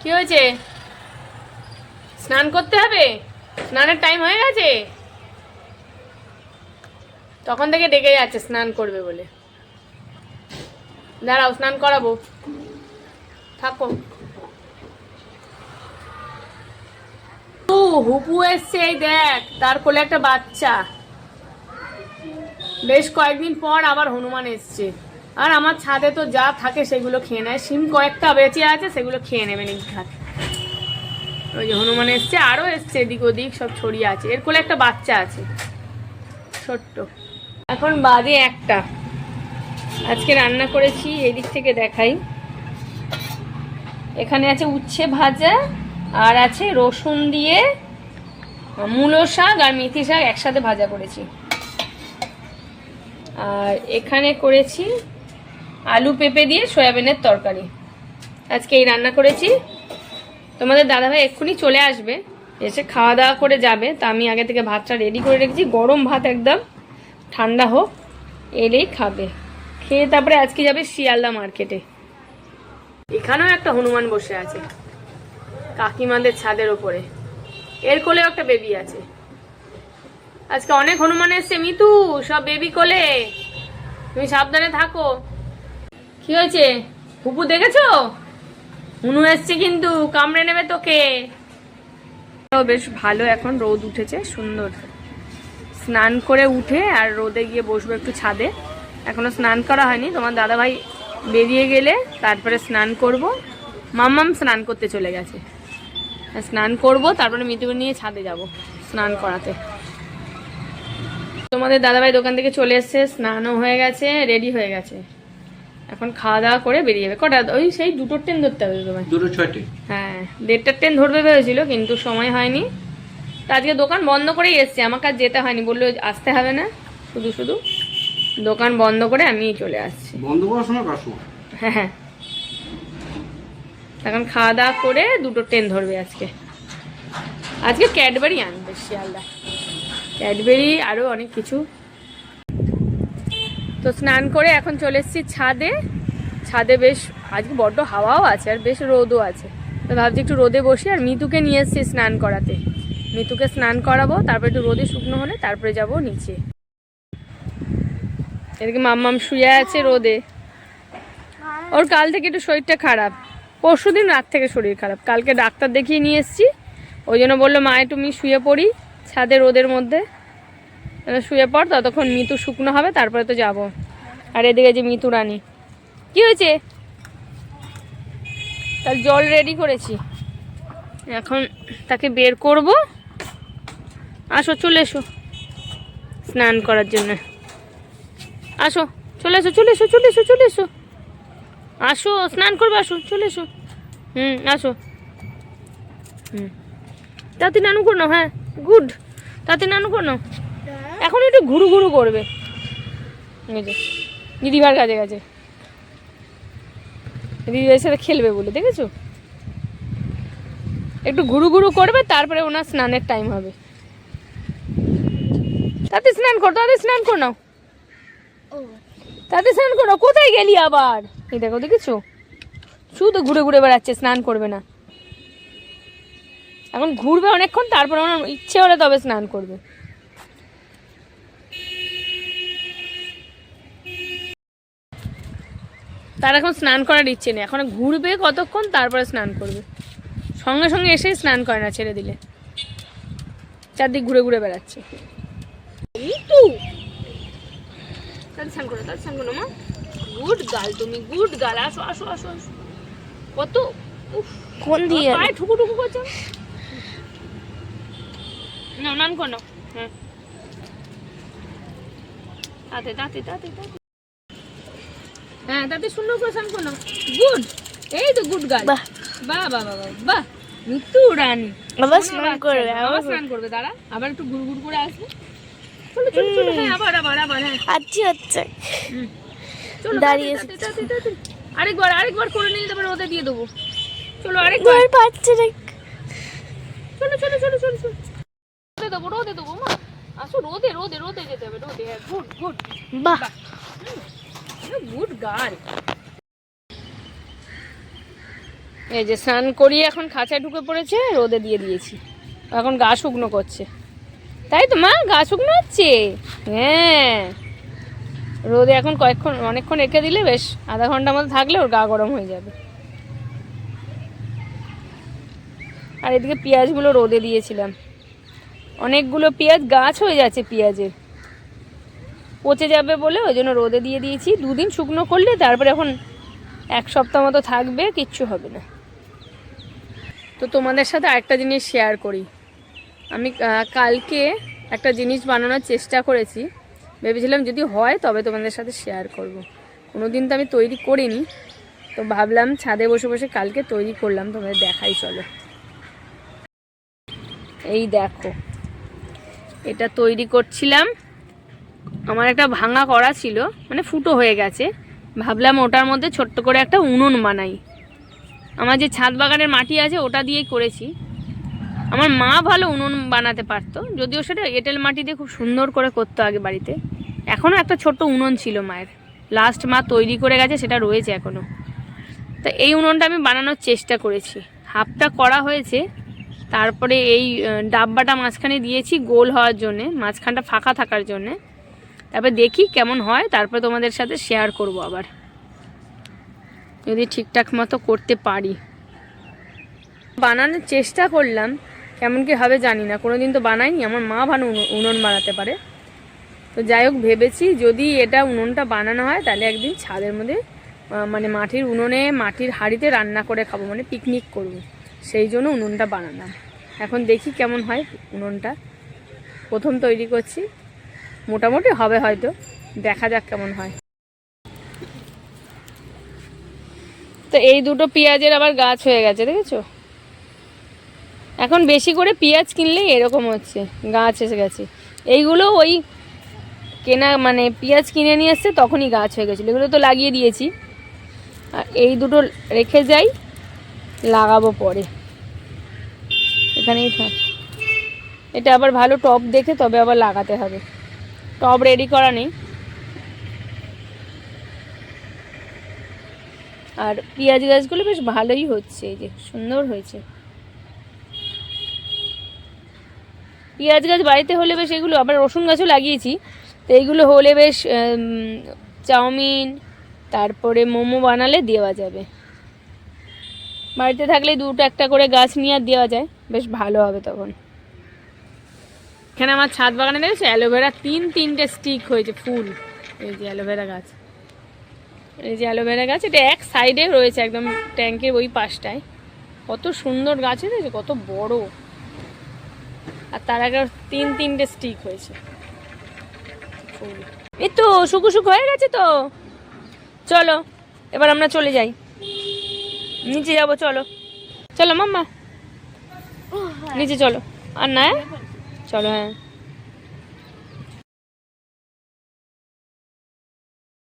কি হয়েছে? স্নান করতে হবে? স্নানের টাইম হয়ে গেছে? তখন থেকে ডেকে যাচ্ছে স্নান করবে বলে। দাঁড়াও, স্নান করাবো, থাকো। হুপু এসছে, এই দেখ, তার কোলে একটা বাচ্চা। বেশ কয়েকদিন পর আবার হনুমান এসছে। আর আমার ছাদে তো যা থাকে সেগুলো খেয়ে নেয়। শিম কয়েকটা বেঁচে আছে, সেগুলো খেয়ে নেবে নিঘাত। ওই যে হনুমান এসছে, আরো এসছে, এদিক ওদিক সব ছড়িয়ে আছে। এর কোলে একটা বাচ্চা আছে ছোট্ট। এখন বাজে 1টা। আজকে রান্না করেছি, এই দিক থেকে দেখাই। এখানে আছে উচ্ছে ভাজা, আর আছে রসুন দিয়ে মূলো শাক আর মেথি শাক একসাথে ভাজা করেছি। আর এখানে করেছি আলু পেঁপে দিয়ে সয়াবিনের তরকারি। আজকে এই রান্না করেছি। তোমাদের দাদাভাই এক্ষুনি চলে আসবে, এসে খাওয়া দাওয়া করে যাবে। তা আমি আগে থেকে ভাতটা রেডি করে রেখেছি, গরম ভাত, একদম ঠান্ডা হোক, এলেই খাবে। খেয়ে তারপরে আজকে যাবে শিয়ালদা মার্কেটে। এখানেও একটা হনুমান বসে আছে কাকিমাদের ছাদের ওপরে। এর কোলেও একটা বেবি আছে। আজকে অনেক হনুমান এসছে মিতু, সব বেবি কোলে। তুমি সাবধানে থাকো। কি হয়েছে? হুপু দেখেছো? হুনু এসছে কিন্তু, কামড়ে নেবে তোকে। বেশ ভালো, এখন রোদ উঠেছে সুন্দর। স্নান করে উঠে আর রোদে গিয়ে বসবো একটু ছাদে। এখনো স্নান করা হয়নি, তোমার দাদাভাই বেরিয়ে গেলে তারপরে স্নান করব। মাম্মাম স্নান করতে চলে গেছে, স্নান করব, তারপরে মিতুকে নিয়ে ছাদে যাব স্নান করাতে। তোমাদের দাদাভাই দোকান থেকে চলে এসছে, স্নানও হয়ে গেছে, রেডি হয়ে গেছে। এখন খাওয়া দাওয়া করে বেরিয়ে যাবে। কটা? ওই সেই 2টোর ট্রেন ধরতে হবে তোমায়। 2:06। হ্যাঁ, 1:30টার ট্রেন ধরবে ভেবেছিল, কিন্তু সময় হয়নি। তা আজকে দোকান বন্ধ করেই এসছে, আমাকে আর যেতে হয়নি। বললো আসতে হবে না, শুধু শুধু দোকান বন্ধ করে আমি চলে আসছি। বন্ধ করার সময় কাশো। হ্যাঁ, এখন খাওয়া দাওয়া করে 2টোর ট্রেন ধরবে আজকে। আজকে ক্যাডবেরি আনবে শিয়ালদা, ক্যাডবেরি আরও অনেক কিছু। তো স্নান করে এখন চলে এসেছি ছাদে। ছাদে বেশ আজকে বড্ড হাওয়াও আছে আর বেশ রোদও আছে। তো ভাবছি একটু রোদে বসি। আর মিতুকে নিয়ে এসেছি স্নান করাতে। মিতুকে স্নান করাবো, তারপরে একটু রোদে শুকনো হলে তারপরে যাব নিচে। এদিকে মাম্মাম শুয়ে আছে রোদে। ওর কাল থেকে একটু শরীরটা খারাপ, পরশুদিন রাত থেকে শরীর খারাপ। কালকে ডাক্তার দেখিয়ে নিয়ে এসেছি, ওই জন্য বললো মা তুমি শুয়ে পড়ি ছাদে রোদের মধ্যে। শুয়ে পড়, ততক্ষণ মিতু শুকনো হবে, তারপরে তো যাব। আর এদিকে যে মিতু রানী, কি হয়েছে? তার জল রেডি করেছি, এখন তাকে বের করব। আসো, চলে এসো স্নান করার জন্য। আসো, চলে এসো, চলে এসো, চলে এসো, চলে এসো, আসো স্নান করবে, আসো, চলে এসো। আসো। তাতে নানু করো। হ্যাঁ, গুড, তাতে নানু করো। এখন একটু ঘুরু ঘুরু করবে, দিদিভার কাছে গেছে, দিদিভাইয়ের সাথে খেলবে বলে, দেখেছো? একটু ঘুরু ঘুরু করবে, তারপরে ওনার স্নানের টাইম হবে। তাতে স্নান কর, তাতে স্নান কর নাও, তাতে স্নান করো। কোথায় গেলি আবার? এই দেখো, দেখেছো? শুধু ঘুরে ঘুরে বেড়াচ্ছে, স্নান করবে না। এখন ঘুরবে অনেকক্ষণ, তারপরে ওনার ইচ্ছে হলে তবে স্নান করবে। তার এখন স্নান করার ইচ্ছে নেই, এখন ঘুরবে কতক্ষণ, তারপরে স্নান করবে। সঙ্গে সঙ্গে এসেই স্নান করে না, ছেড়ে দিলে চারদিক ঘুরে ঘুরে বেড়াচ্ছে। স্নান করো, তার স্নান করো মা। গুড গার্ল তুমি, গুড গার্ল। আসো আসো আসো আসো। কত কোন দিয়ে পায়ে ঠুকু ঠুকু করছো না? নান কর নাও। হ্যাঁ, তাতে তাতে তাতে তাতে, হ্যাঁ তাতে সুন্দর করে স্নান করো। গুড, এই তো গুড গার্ল। বাহ বাহ বাহ বাহ বাহ, মিতু রানী আবার স্নান করবে, আবার স্নান করবে। দাঁড়া, আবার একটু ঘুর ঘুর করে আসবে। চলো চলো চলো, হ্যাঁ আবার আবার আবার, হ্যাঁ আচ্ছা আচ্ছা, চলো দাঁড়িয়ে আরেকবার আরেকবার করে নিলে তারপরে ওদের দিয়ে দেবো। চলো আরেকবার, পাচ্ছে না। চলো চলো চলো চলো চলো, রোদে দেবো মা। আসো, রোদে রোদে রোদে যেতে হবে, রোদে। হ্যাঁ, গুড গুড, বাহ, গুড গার্ল। এই যে স্নান করিয়ে এখন খাঁচায় ঢুকে পড়েছে, রোদে দিয়ে দিয়েছি, এখন গা শুকনো করছে। তাই তো মা, গা শুকনো হচ্ছে? হ্যাঁ, রোদে এখন অনেকক্ষণ রেখে দিলে, বেশ আধা ঘন্টার মতো থাকলে ওর গা গরম হয়ে যাবে। আর এদিকে পেঁয়াজগুলো রোদে দিয়েছিলাম, অনেকগুলো পেঁয়াজ গাছ হয়ে যাচ্ছে পেঁয়াজের, পচে যাবে বলে ওই জন্য রোদে দিয়ে দিয়েছি। 2 দিন শুকনো করলে তারপরে এখন 1 সপ্তাহ মতো থাকবে, কিচ্ছু হবে না। তো তোমাদের সাথে আরেকটা জিনিস শেয়ার করি। আমি কালকে একটা জিনিস বানানোর চেষ্টা করেছি, ভেবেছিলাম যদি হয় তবে তোমাদের সাথে শেয়ার করব। কোনো দিন তো আমি তৈরি করিনি, তো ভাবলাম ছাদে বসে বসে কালকে তৈরি করলাম, তোমাদের দেখাই। চলো, এই দেখো, এটা তৈরি করছিলাম। আমার একটা ভাঙা কড়া ছিল, মানে ফুটো হয়ে গেছে, ভাবলাম ওটার মধ্যে ছোট্ট করে একটা উনুন বানাই। আমার যে ছাদ বাগানের মাটি আছে ওটা দিয়েই করেছি। আমার মা ভালো উনুন বানাতে পারতো, যদিও সেটা এঁটেল মাটি দিয়ে খুব সুন্দর করে করতো আগে বাড়িতে। এখনও একটা ছোট্ট উনুন ছিল মায়ের, লাস্ট মা তৈরি করে গেছে, সেটা রয়েছে এখনও। তো এই উনুনটা আমি বানানোর চেষ্টা করেছি, হাফটা করা হয়েছে। তারপরে এই ডাব্বাটা মাঝখানে দিয়েছি গোল হওয়ার জন্যে, মাঝখানটা ফাঁকা থাকার জন্যে। তারপরে দেখি কেমন হয়, তারপরে তোমাদের সাথে শেয়ার করব আবার, যদি ঠিকঠাক মতো করতে পারি। বানানোর চেষ্টা করলাম, কেমন কি হবে জানি না, কোনো দিন তো বানাইনি। আমার মা ভালো উনুন বানাতে পারে। তো যাই হোক, ভেবেছি যদি এটা উনুনটা বানানো হয় তাহলে একদিন ছাদের মধ্যে, মানে মাটির উনুনে, মাটির হাঁড়িতে রান্না করে খাবো, মানে পিকনিক করব। সেই জন্য উনুনটা বানালাম। এখন দেখি কেমন হয় উনুনটা, প্রথম তৈরি করছি, মোটামুটি হবে হয়তো, দেখা যাক কেমন হয়। তো এই দুটো পেঁয়াজের আবার গাছ হয়ে গেছে, দেখেছো? এখন বেশি করে পেঁয়াজ কিনলেই এরকম হচ্ছে, গাছ এসে গেছে। এইগুলো ওই কেনা, মানে পেঁয়াজ কিনে নিয়ে এসছে তখনই গাছ হয়ে গেছিলো, এগুলো তো লাগিয়ে দিয়েছি। আর এই দুটো রেখে যাই, লাগাবো পরে, এখানেই থাক। এটা আবার ভালো টব দেখে তবে আবার লাগাতে হবে, টব রেডি করা নেই। আর পেঁয়াজ গাছগুলো বেশ ভালোই হচ্ছে, এই যে সুন্দর হয়েছে। পেঁয়াজ গাছ বাড়িতে হলে বেশ, এগুলো আবার রসুন গাছও লাগিয়েছি, তো এইগুলো হলে বেশ চাউমিন, তারপরে মোমো বানালে দেওয়া যাবে। বাড়িতে থাকলে 2-1টা করে গাছ নিয়ে দেওয়া যায়, বেশ ভালো হবে তখন। এখানে আমার ছাদ বাগানে দেখেছো অ্যালোভেরা 3-3টে স্টিক হয়েছে, ফুল। এই যে অ্যালোভেরা গাছ, এই যে অ্যালোভেরা গাছ, এটা এক সাইডে রয়েছে একদম ট্যাঙ্কের ওই পাশটায়। কত সুন্দর গাছ হয়েছে, কত বড়। আর তার আগে 3-3টে স্টিক হয়েছে ফুল। এই তো শুকু হয়ে গেছে। তো চলো এবার আমরা চলে যাই, নিচে যাবো। চলো চলো মাম্মা, নিচে চলো। আর না, চলো, হ্যাঁ।